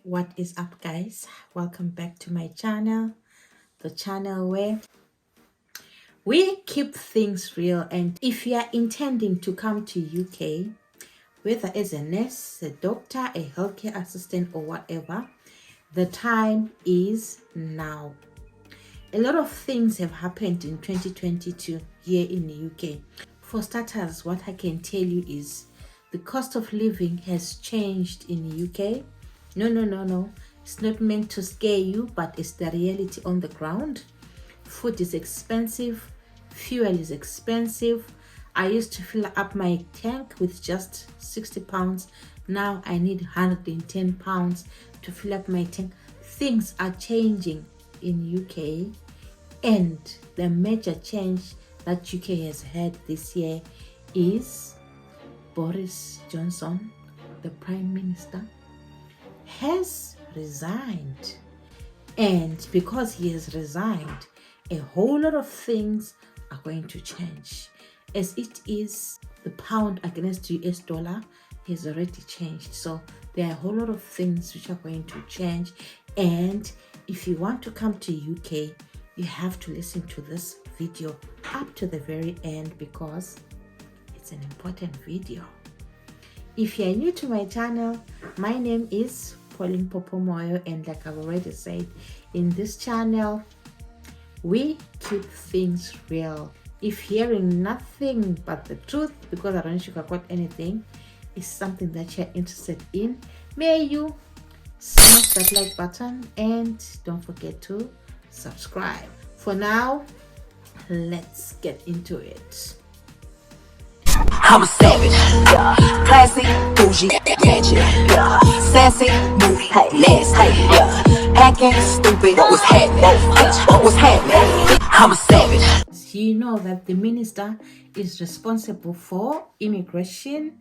What is up, guys? Welcome back to my channel, the channel where we keep things real. And if you are intending to come to UK, whether as a nurse, a doctor, a healthcare assistant, or whatever, the time is now. A lot of things have happened in 2022 here in the UK. For starters, what I can tell you is the cost of living has changed in the UK. No. It's not meant to scare you, but it's the reality on the ground. Food is expensive. Fuel is expensive. I used to fill up my tank with just £60. Now I need £110 to fill up my tank. Things are changing in UK, and the major change that UK has had this year is Boris Johnson, the Prime Minister, has resigned. And because he has resigned, a whole lot of things are going to change. As it is, the pound against US dollar has already changed. So there are a whole lot of things which are going to change. And if you want to come to UK, you have to listen to this video up to the very end because it's an important video. If you're new to my channel, my name is Pauline Popomoyo, and like I've already said, in this channel we keep things real. If hearing nothing but the truth, because I don't sugarcoat anything, is something that you're interested in, may you smash that like button and don't forget to subscribe. For now, let's get into it. I'm a savage, yeah. Classy, bougie, gadget, yeah. Sassy, moody, nasty, yeah. Hacking, stupid, what was happening? What was happening? I'm a savage. You know that the minister is responsible for immigration,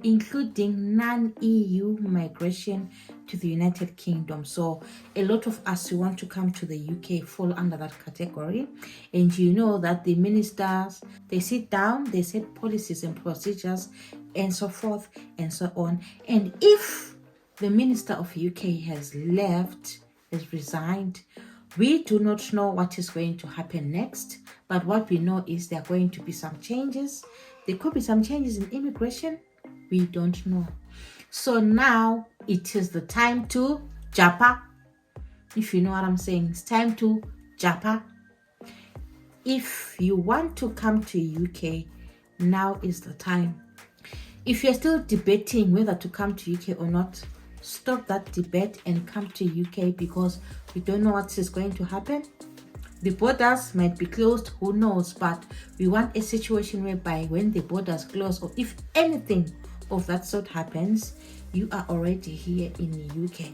including non-EU migration to the United Kingdom. So a lot of us who want to come to the UK fall under that category. And you know that the ministers, they sit down, they set policies and procedures and so forth and so on. And if the minister of UK has left, has resigned, we do not know what is going to happen next. But what we know is there are going to be some changes. There could be some changes in immigration. We don't know. So now it is the time to japa. If you know what I'm saying, it's time to japa. If you want to come to UK, now is the time. If you're still debating whether to come to UK or not, stop that debate and come to UK, because we don't know what is going to happen. The borders might be closed, who knows, but we want a situation whereby when the borders close, or if anything of that sort happens, you are already here in the UK.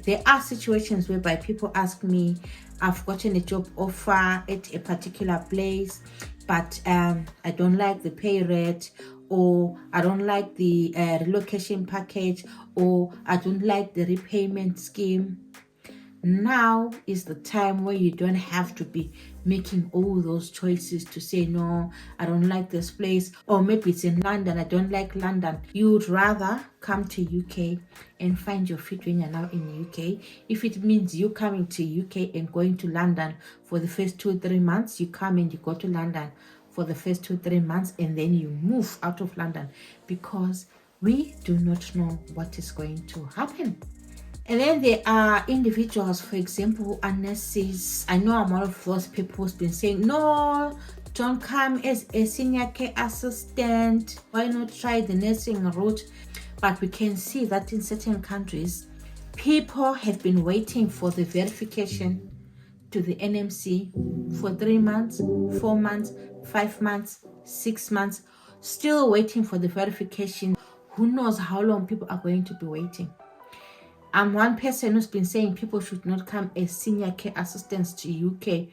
There are situations whereby people ask me, I've gotten a job offer at a particular place, but I don't like the pay rate, or I don't like the relocation package, or I don't like the repayment scheme. Now is the time where you don't have to be making all those choices to say, no, I don't like this place, or maybe it's in London, I don't like London. You would rather come to UK and find your feet when you're now in the UK. If it means you coming to UK and going to London for the first 2-3 months, you come and you go to London for the first 2-3 months, and then you move out of London, because we do not know what is going to happen. And then there are individuals, for example, who are nurses. I know I'm one of those people who's been saying, no, don't come as a senior care assistant. Why not try the nursing route? But we can see that in certain countries, people have been waiting for the verification to the NMC for 3 months, 4 months, 5 months, 6 months, still waiting for the verification. Who knows how long people are going to be waiting? I'm one person who's been saying people should not come as senior care assistants to UK,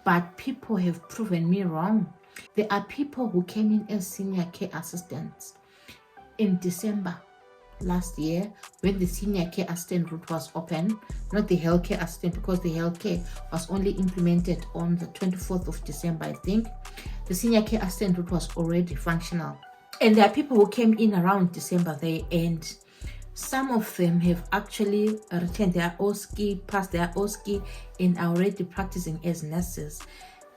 but people have proven me wrong. There are people who came in as senior care assistants in December last year, when the senior care assistant route was open, not the healthcare assistant, because the healthcare was only implemented on the 24th of December, I think. The senior care assistant route was already functional. And there are people who came in around December there, and Some of them have actually retained their OSCE, passed their OSCE, and are already practicing as nurses.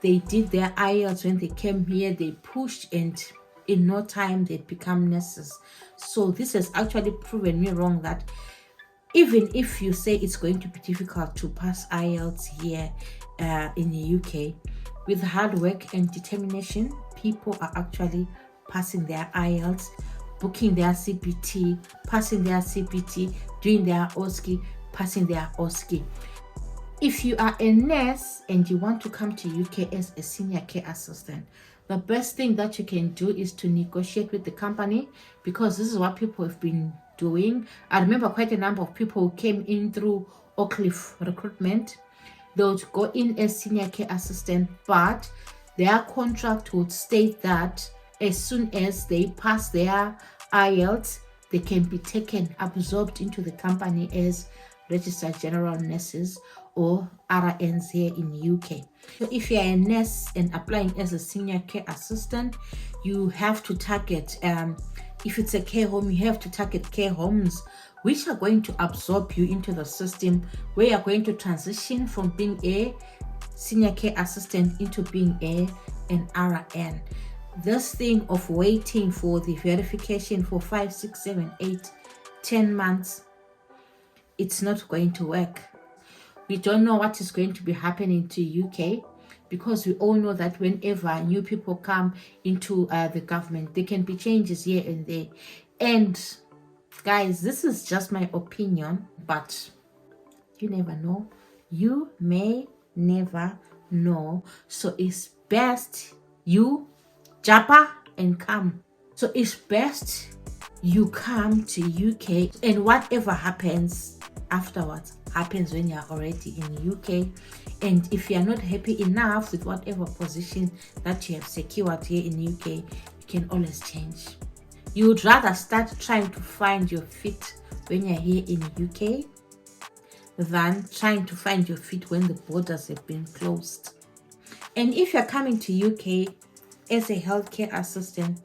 They did their IELTS when they came here, they pushed, and in no time they'd become nurses. So this has actually proven me wrong, that even if you say it's going to be difficult to pass IELTS here in the UK, with hard work and determination, people are actually passing their IELTS, booking their CPT, passing their CPT, doing their OSCE, passing their OSCE. If you are a nurse and you want to come to UK as a senior care assistant, the best thing that you can do is to negotiate with the company, because this is what people have been doing. I remember quite a number of people who came in through Oakcliff recruitment. They would go in as senior care assistant, but their contract would state that as soon as they pass their IELTS, they can be absorbed into the company as registered general nurses or RNs here in the UK. So if you're a nurse and applying as a senior care assistant, you have to target, if it's a care home, you have to target care homes which are going to absorb you into the system, where you're going to transition from being a senior care assistant into being an RN. This thing of waiting for the verification for 5, 6, 7, 8, 10 months, it's not going to work. We don't know what is going to be happening to UK, because we all know that whenever new people come into the government, there can be changes here and there. And guys, this is just my opinion, but you never know. You may never know. So it's best you japa and come. So it's best you come to UK, and whatever happens afterwards happens when you're already in UK. And if you're not happy enough with whatever position that you have secured here in UK, you can always change. You would rather start trying to find your feet when you're here in UK than trying to find your feet when the borders have been closed. And if you're coming to UK as a healthcare assistant,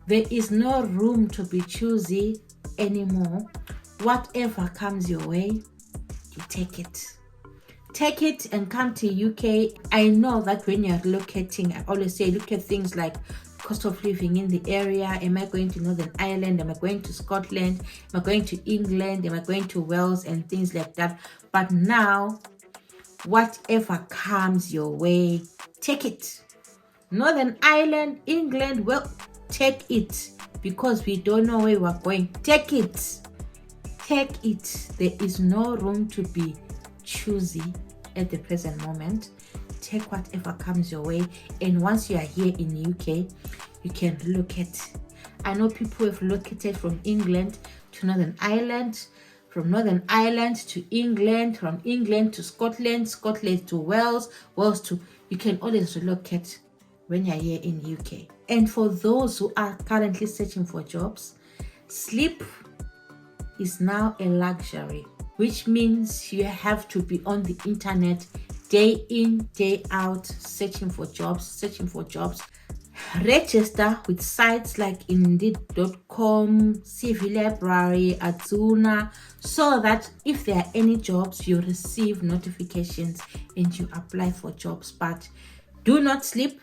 there is no room to be choosy anymore. Whatever comes your way, you take it. Take it and come to UK. I know that when you're relocating, I always say look at things like cost of living in the area. Am I going to Northern Ireland? Am I going to Scotland? Am I going to England? Am I going to Wales? And things like that. But now, whatever comes your way, take it. Northern Ireland, England, well, take it, because we don't know where we're going. Take it. Take it. There is no room to be choosy at the present moment. Take whatever comes your way, and once you are here in UK, you can relocate. I know people have relocated from England to Northern Ireland, from Northern Ireland to England, from England to Scotland, Scotland to Wales, Wales to... You can always relocate when you're here in UK. And for those who are currently searching for jobs, sleep is now a luxury, which means you have to be on the internet day in, day out, searching for jobs. Register with sites like Indeed.com, CV Library, Azuna, so that if there are any jobs, you receive notifications and you apply for jobs. But do not sleep.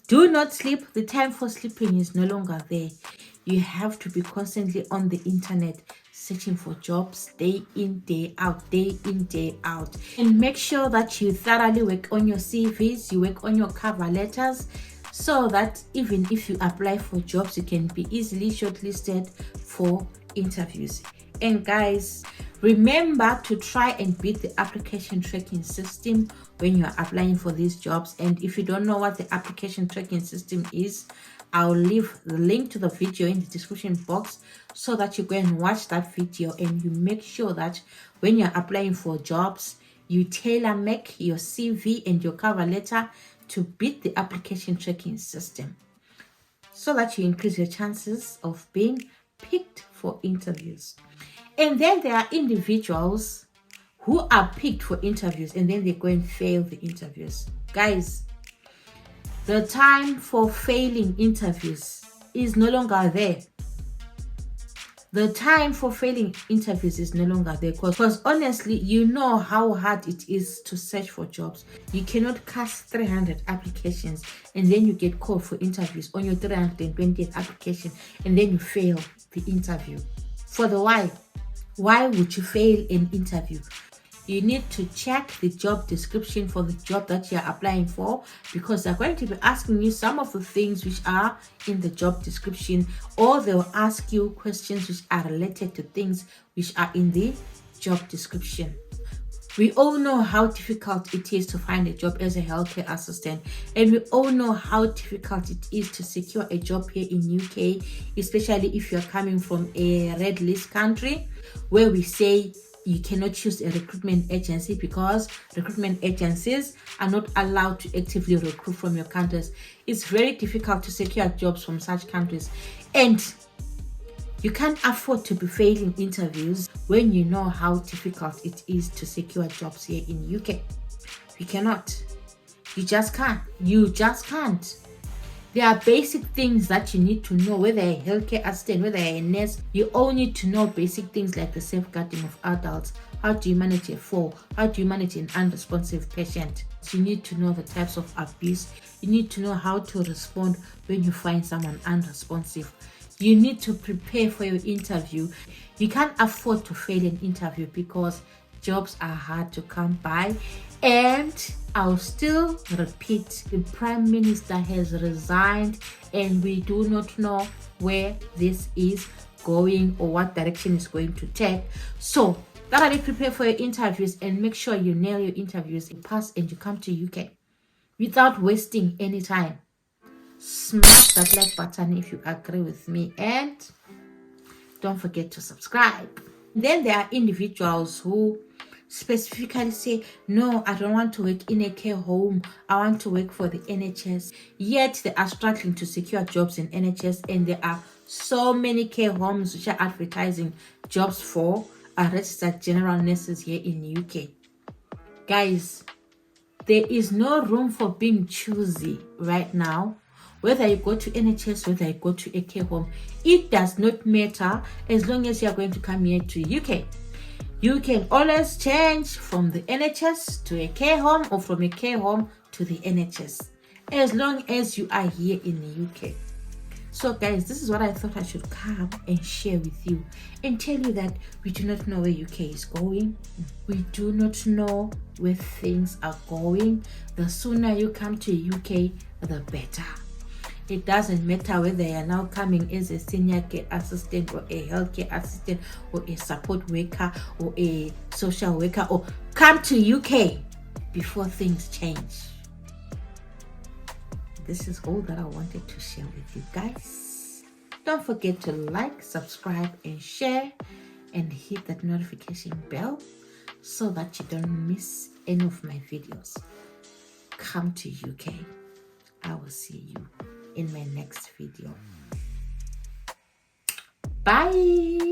Do not sleep. The time for sleeping is no longer there. You have to be constantly on the internet searching for jobs day in, day out, day in, day out. And make sure that you thoroughly work on your CVs, you work on your cover letters, so that even if you apply for jobs, you can be easily shortlisted for interviews. And guys, remember to try and beat the application tracking system when you're applying for these jobs. And if you don't know what the application tracking system is, I'll leave the link to the video in the description box so that you go and watch that video, and you make sure that when you're applying for jobs, you tailor make your CV and your cover letter to beat the application tracking system, so that you increase your chances of being picked for interviews. And then there are individuals who are picked for interviews and then they go and fail the interviews. Guys, the time for failing interviews is no longer there. The time for failing interviews is no longer there, because honestly, you know how hard it is to search for jobs. You cannot cast 300 applications and then you get called for interviews on your 320th application and then you fail the interview. For the why would you fail an interview? You need to check the job description for the job that you're applying for, because they're going to be asking you some of the things which are in the job description, or they'll ask you questions which are related to things which are in the job description. We all know how difficult it is to find a job as a healthcare assistant, and we all know how difficult it is to secure a job here in UK, especially if you're coming from a red list country where we say you cannot choose a recruitment agency because recruitment agencies are not allowed to actively recruit from your countries. It's very difficult to secure jobs from such countries, and you can't afford to be failing interviews when you know how difficult it is to secure jobs here in UK. You cannot. You just can't. You just can't. There are basic things that you need to know, whether you're a healthcare assistant, whether you're a nurse. You all need to know basic things like the safeguarding of adults. How do you manage a fall? How do you manage an unresponsive patient? So you need to know the types of abuse. You need to know how to respond when you find someone unresponsive. You need to prepare for your interview. You can't afford to fail an interview because jobs are hard to come by. And I'll still repeat, the Prime Minister has resigned and we do not know where this is going or what direction it's going to take. So thoroughly prepare for your interviews and make sure you nail your interviews, you pass and you come to UK without wasting any time. Smash that like button if you agree with me, and don't forget to subscribe. Then there are individuals who specifically say, no, I don't want to work in a care home, I want to work for the NHS, yet they are struggling to secure jobs in NHS, and there are so many care homes which are advertising jobs for registered general nurses here in UK. Guys, there is no room for being choosy right now. Whether you go to NHS, whether you go to a care home, it does not matter as long as you are going to come here to UK. You can always change from the NHS to a care home or from a care home to the NHS as long as you are here in the UK. So guys, this is what I thought I should come and share with you and tell you that we do not know where UK is going. We do not know where things are going. The sooner you come to UK, the better. It doesn't matter whether you're now coming as a senior care assistant or a healthcare assistant or a support worker or a social worker, or come to UK before things change. This is all that I wanted to share with you guys. Don't forget to like, subscribe and share, and hit that notification bell so that you don't miss any of my videos. Come to UK. I will see you in my next video. Bye.